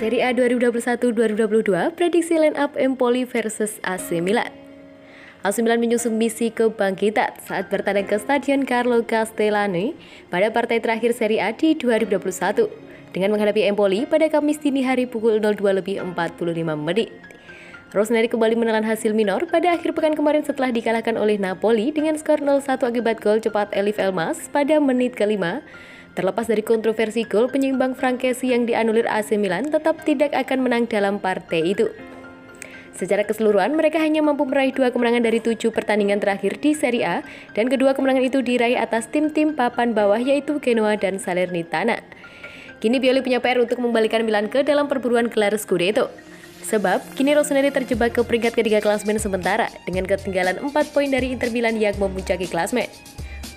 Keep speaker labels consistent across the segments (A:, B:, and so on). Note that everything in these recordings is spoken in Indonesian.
A: Serie A 2021-2022 prediksi line up Empoli versus AC Milan. AC Milan menyusun misi kebangkitan saat bertanding ke Stadion Carlo Castellani pada partai terakhir Serie A di 2021 dengan menghadapi Empoli pada Kamis dini hari pukul 02.45. Rossoneri kembali menelan hasil minor pada akhir pekan kemarin setelah dikalahkan oleh Napoli dengan skor 0-1 akibat gol cepat Elif Elmas pada menit ke-5. Terlepas dari kontroversi gol penyeimbang Frankesi yang dianulir AC Milan tetap tidak akan menang dalam partai itu. Secara keseluruhan, mereka hanya mampu meraih 2 kemenangan dari 7 pertandingan terakhir di Serie A, dan kedua kemenangan itu diraih atas tim-tim papan bawah yaitu Genoa dan Salernitana. Kini Pioli punya PR untuk membalikan Milan ke dalam perburuan gelar Scudetto. Sebab, kini Rossoneri terjebak ke peringkat ketiga klasmen sementara dengan ketinggalan 4 poin dari Inter Milan yang memuncaki klasmen.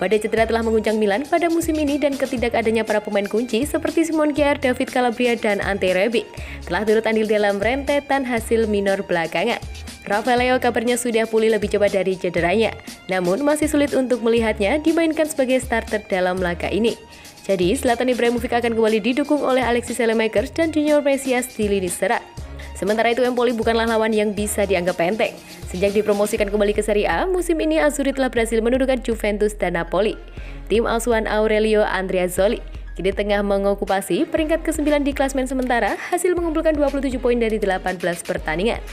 A: Badai cedera telah mengguncang Milan pada musim ini dan ketidakadanya para pemain kunci seperti Simon Kjaer, David Calabria, dan Ante Rebic telah turut andil dalam rentetan hasil minor belakangan. Rafael Leao kabarnya sudah pulih lebih cepat dari cederanya, namun masih sulit untuk melihatnya dimainkan sebagai starter dalam laga ini. Jadi, Zlatan Ibrahimovic akan kembali didukung oleh Alexis Saelemaekers dan Junior Mesias di lini serang. Sementara itu, Empoli bukanlah lawan yang bisa dianggap enteng. Sejak dipromosikan kembali ke Serie A, musim ini Azzurri telah berhasil menundukkan Juventus dan Napoli. Tim asuhan Aurelio Andreazzoli kini tengah mengokupasi peringkat ke-9 di klasmen sementara, hasil mengumpulkan 27 poin dari 18 pertandingan.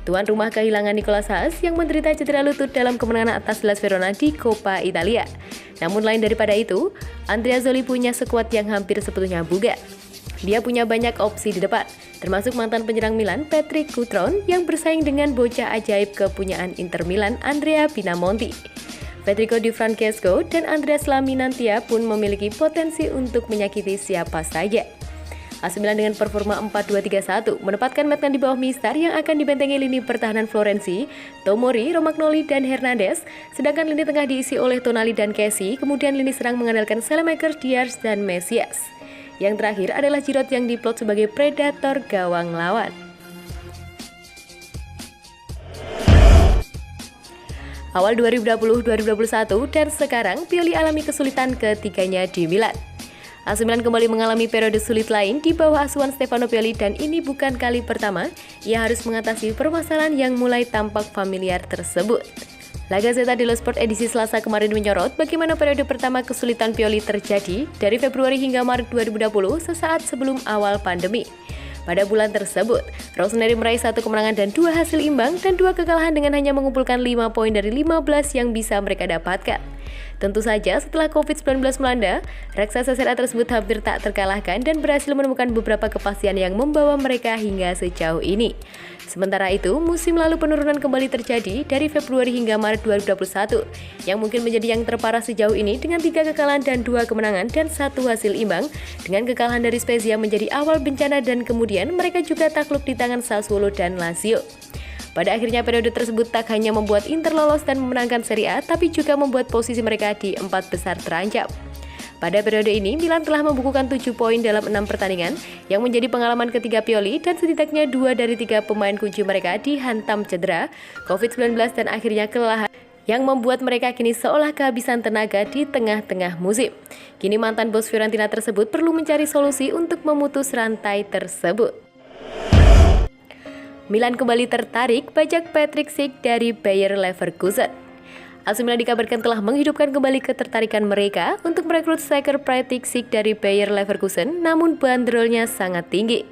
A: Tuan rumah kehilangan Nicolas Haas yang menderita cedera lutut dalam kemenangan atas Hellas Verona di Coppa Italia. Namun lain daripada itu, Andreazzoli punya skuad yang hampir sepenuhnya bugar. Dia punya banyak opsi di depan, termasuk mantan penyerang Milan Patrick Cutrone yang bersaing dengan bocah ajaib kepunyaan Inter Milan Andrea Pinamonti. Federico Di Francesco dan Andreas Laminantia pun memiliki potensi untuk menyakiti siapa saja. AC Milan dengan performa 4-2-3-1 menempatkan Maitland di bawah Mistar yang akan dibentengi lini pertahanan Florenzi, Tomori, Romagnoli, dan Hernandez, sedangkan lini tengah diisi oleh Tonali dan Kessie, kemudian lini serang mengandalkan Saelemaekers, Diaz, dan Mesias. Yang terakhir adalah Giroud yang diplot sebagai predator gawang lawan. Awal 2020-2021 dan sekarang Pioli alami kesulitan ketiganya di Milan. AC Milan kembali mengalami periode sulit lain di bawah asuhan Stefano Pioli dan ini bukan kali pertama ia harus mengatasi permasalahan yang mulai tampak familiar tersebut. La Gazzetta dello Sport edisi Selasa kemarin menyorot bagaimana periode pertama kesulitan Pioli terjadi dari Februari hingga Maret 2020 sesaat sebelum awal pandemi. Pada bulan tersebut, Rossoneri meraih 1 kemenangan dan 2 hasil imbang dan 2 kekalahan dengan hanya mengumpulkan 5 poin dari 15 yang bisa mereka dapatkan. Tentu saja setelah COVID-19 melanda, raksasa Serie A tersebut hampir tak terkalahkan dan berhasil menemukan beberapa kepastian yang membawa mereka hingga sejauh ini. Sementara itu, musim lalu penurunan kembali terjadi dari Februari hingga Maret 2021, yang mungkin menjadi yang terparah sejauh ini dengan 3 kekalahan dan 2 kemenangan dan 1 hasil imbang, dengan kekalahan dari Spezia menjadi awal bencana dan kemudian mereka juga takluk di tangan Sassuolo dan Lazio. Pada akhirnya periode tersebut tak hanya membuat Inter lolos dan memenangkan Serie A, tapi juga membuat posisi mereka di 4 besar terancam. Pada periode ini, Milan telah membukukan 7 poin dalam 6 pertandingan, yang menjadi pengalaman ketiga Pioli dan setidaknya 2 dari 3 pemain kunci mereka dihantam cedera, COVID-19 dan akhirnya kelelahan, yang membuat mereka kini seolah kehabisan tenaga di tengah-tengah musim. Kini mantan bos Fiorentina tersebut perlu mencari solusi untuk memutus rantai tersebut. Milan kembali tertarik bajak Patrick Schick dari Bayer Leverkusen. AC Milan dikabarkan telah menghidupkan kembali ketertarikan mereka untuk merekrut striker Patrick Schick dari Bayer Leverkusen, namun bandrolnya sangat tinggi.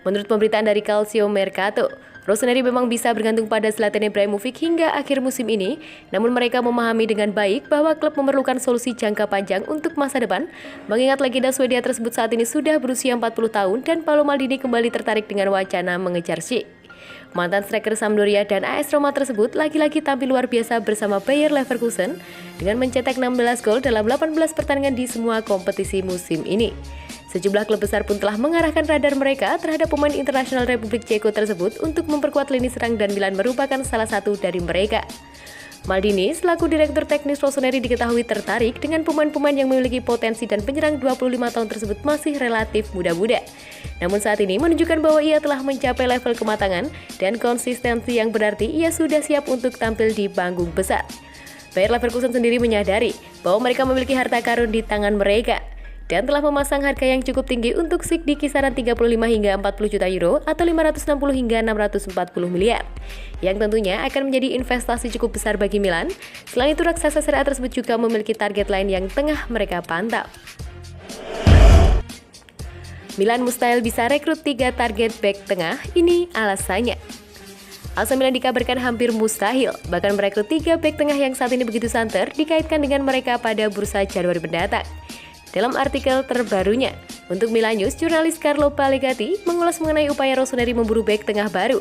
A: Menurut pemberitaan dari Calcio Mercato, Rossoneri memang bisa bergantung pada Zlatan Ibrahimovic hingga akhir musim ini, namun mereka memahami dengan baik bahwa klub memerlukan solusi jangka panjang untuk masa depan, mengingat legenda Swedia tersebut saat ini sudah berusia 40 tahun dan Paolo Maldini kembali tertarik dengan wacana mengejar Schick. Mantan striker Sampdoria dan AS Roma tersebut lagi-lagi tampil luar biasa bersama Bayer Leverkusen dengan mencetak 16 gol dalam 18 pertandingan di semua kompetisi musim ini. Sejumlah klub besar pun telah mengarahkan radar mereka terhadap pemain internasional Republik Ceko tersebut untuk memperkuat lini serang dan Milan merupakan salah satu dari mereka. Maldini selaku direktur teknis Rossoneri diketahui tertarik dengan pemain-pemain yang memiliki potensi dan penyerang 25 tahun tersebut masih relatif muda-muda. Namun saat ini menunjukkan bahwa ia telah mencapai level kematangan dan konsistensi yang berarti ia sudah siap untuk tampil di panggung besar. Bayer Leverkusen sendiri menyadari bahwa mereka memiliki harta karun di tangan mereka. dan telah memasang harga yang cukup tinggi untuk Sik di kisaran 35 hingga 40 juta euro atau 560 hingga 640 miliar, yang tentunya akan menjadi investasi cukup besar bagi Milan. Selain itu, raksasa Serie A tersebut juga memiliki target lain yang tengah mereka pantau. Milan mustahil bisa rekrut 3 target back tengah, ini alasannya. AC Milan dikabarkan hampir mustahil, bahkan merekrut 3 back tengah yang saat ini begitu santer dikaitkan dengan mereka pada bursa Januari mendatang. Dalam artikel terbarunya, untuk Milan News, jurnalis Carlo Palegatti mengulas mengenai upaya Rossoneri memburu back tengah baru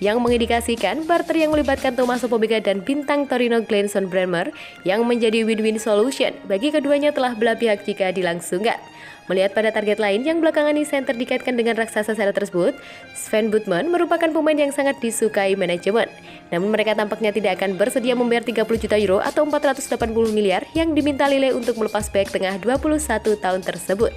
A: yang mengindikasikan barter yang melibatkan Tommaso Pobega dan bintang Torino Glenson Bremer yang menjadi win-win solution bagi keduanya telah belah pihak jika dilangsungkan. Melihat pada target lain yang belakangan ini center dikaitkan dengan raksasa Serie A tersebut, Sven Botman merupakan pemain yang sangat disukai manajemen. Namun mereka tampaknya tidak akan bersedia membayar 30 juta euro atau 480 miliar yang diminta Lille untuk melepas back tengah 21 tahun tersebut.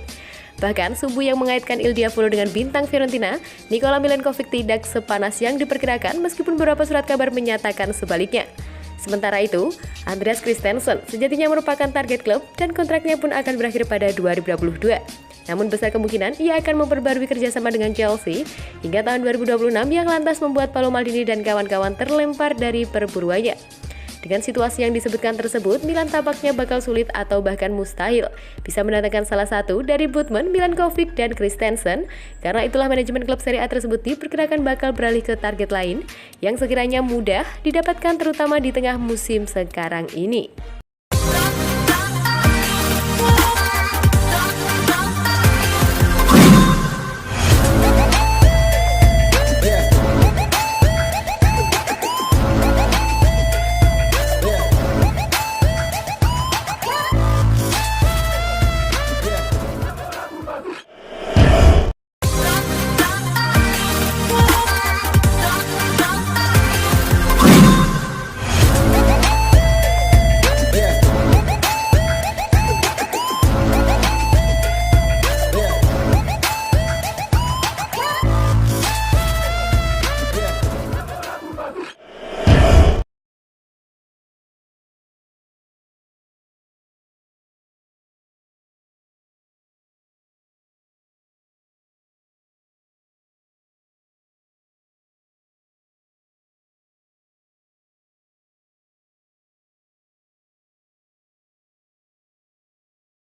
A: Bahkan sumbu yang mengaitkan Il Diavolo dengan bintang Fiorentina, Nikola Milenkovic tidak sepanas yang diperkirakan meskipun beberapa surat kabar menyatakan sebaliknya. Sementara itu, Andreas Christensen sejatinya merupakan target klub dan kontraknya pun akan berakhir pada 2022. Namun besar kemungkinan ia akan memperbarui kerjasama dengan Chelsea hingga tahun 2026 yang lantas membuat Paolo Maldini dan kawan-kawan terlempar dari perburuannya. Dengan situasi yang disebutkan tersebut, Milan tampaknya bakal sulit atau bahkan mustahil bisa mendatangkan salah satu dari Botman, Milenkovic, dan Christensen. Karena itulah manajemen klub Serie A tersebut diperkirakan bakal beralih ke target lain yang sekiranya mudah didapatkan terutama di tengah musim sekarang ini.